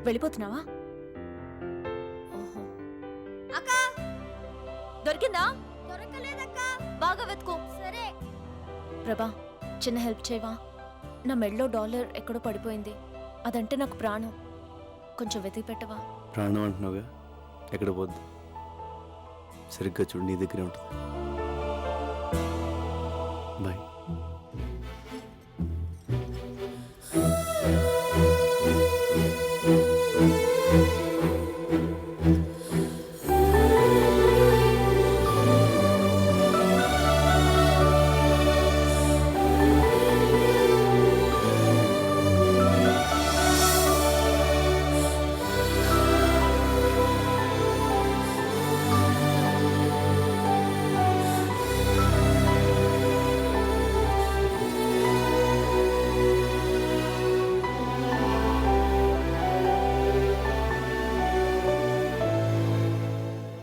వెళ్ళిపోతున్నావా? ఓహో. అక్క దొరికిందా? దొరకలేదక్క. బాగా వెతుకో. సరే. ప్రభా, చిన్న హెల్ప్ చేయవా? నా మెడలో డాలర్ ఎక్కడో పడిపోయింది. అదంటే నాకు ప్రాణం. కొంచెం వెతికి పెట్టవా? ప్రాణం అంటున్నావుగా, ఎక్కడ పోద్ది? సరిగ్గా చూడు, నీ దగ్గరే ఉంటుంది. బాయ్.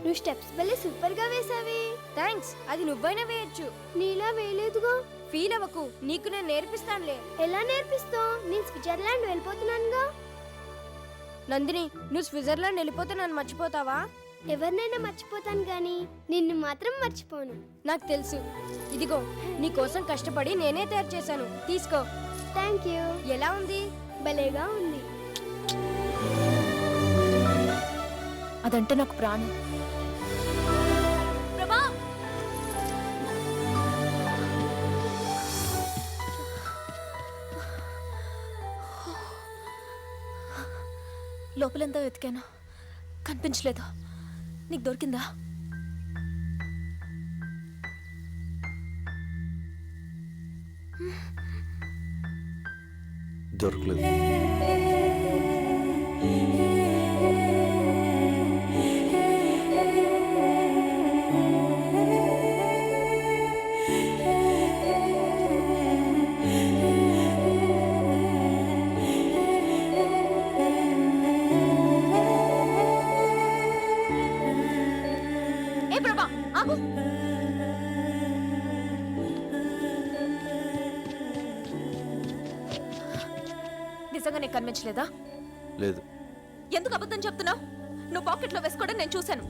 నువ్వు స్టెప్స్ భలే సూపర్ గా వేసావి. థ్యాంక్స్. అది నువ్వైనా వేయొచ్చు. నీలా వేయలేదుగా. ఫీల్ అవ్వకు, నీకు నేను నేర్పిస్తానులే. ఎలా నేర్పిస్తావు? నేను స్విట్జర్లాండ్ వెళ్ళిపోతున్నానుగా. నందిని, నువ్వు స్విట్జర్లాండ్ వెళ్ళిపోతే నన్ను మర్చిపోతావా? ఎవరినైనా మర్చిపోతాను గాని నిన్ను మాత్రం మర్చిపోను. నాకు తెలుసు. ఇదిగో, నీ కోసం కష్టపడి నేనే తయారు చేశాను. తీసుకో. Thank you. ఎలా ఉంది? భలేగా ఉంది. అదంటే నాకు ప్రాణం. ప్రభా, లోపలంతా వెతికాను, కనిపించలేదు. నీకు దొరికిందా? దొరకలేదు. ఏ ప్రభా, ఆగు. నిజంగా నీకు కనిపించలేదా? లేదు. ఎందుకు అబద్ధం చెప్తున్నావు? నువ్వు పాకెట్లో వేసుకోవడం నేను చూశాను.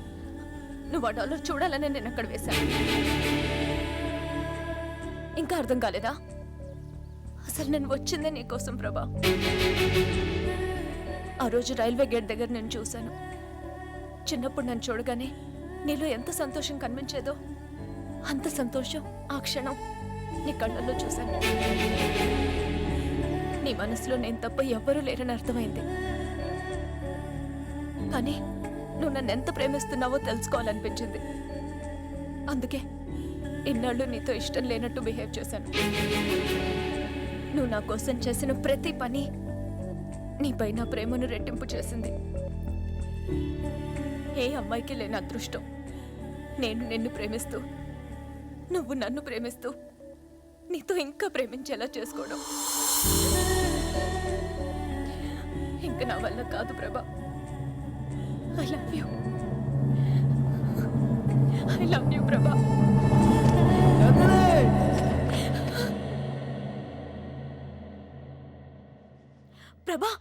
నువ్వు ఆ డాలర్ చూడాలని నేను అక్కడ వేశాను. ఇంకా అర్థం కాలేదా? అసలు నేను వచ్చిందే నీకోసం ప్రభా. ఆ రోజు రైల్వే గేట్ దగ్గర నేను చూశాను. చిన్నప్పుడు నన్ను చూడగానే నీలో ఎంత సంతోషం కనిపించేదో అంత సంతోషం ఆ క్షణం నీ కళ్ళల్లో చూశాను. నీ మనసులో నేను తప్ప ఎవ్వరూ లేరని అర్థమైంది. కానీ నువ్వు నన్ను ఎంత ప్రేమిస్తున్నావో తెలుసుకోవాలనిపించింది. అందుకే ఇన్నాళ్ళు నీతో ఇష్టం లేనట్టు బిహేవ్ చేశాను. నువ్వు నా కోసం చేసిన ప్రతి పని నీపై నా ప్రేమను రెట్టింపు చేసింది. ఏ అమ్మాయికి లేని అదృష్టం నేను నిన్ను ప్రేమిస్తూ, నువ్వు నన్ను ప్రేమిస్తూ, నీతో ఇంకా ప్రేమించేలా చేసుకోవడం. ఇంకా నా వల్ల కాదు ప్రభా. I love you. I love you ప్రభా. ప్రభా,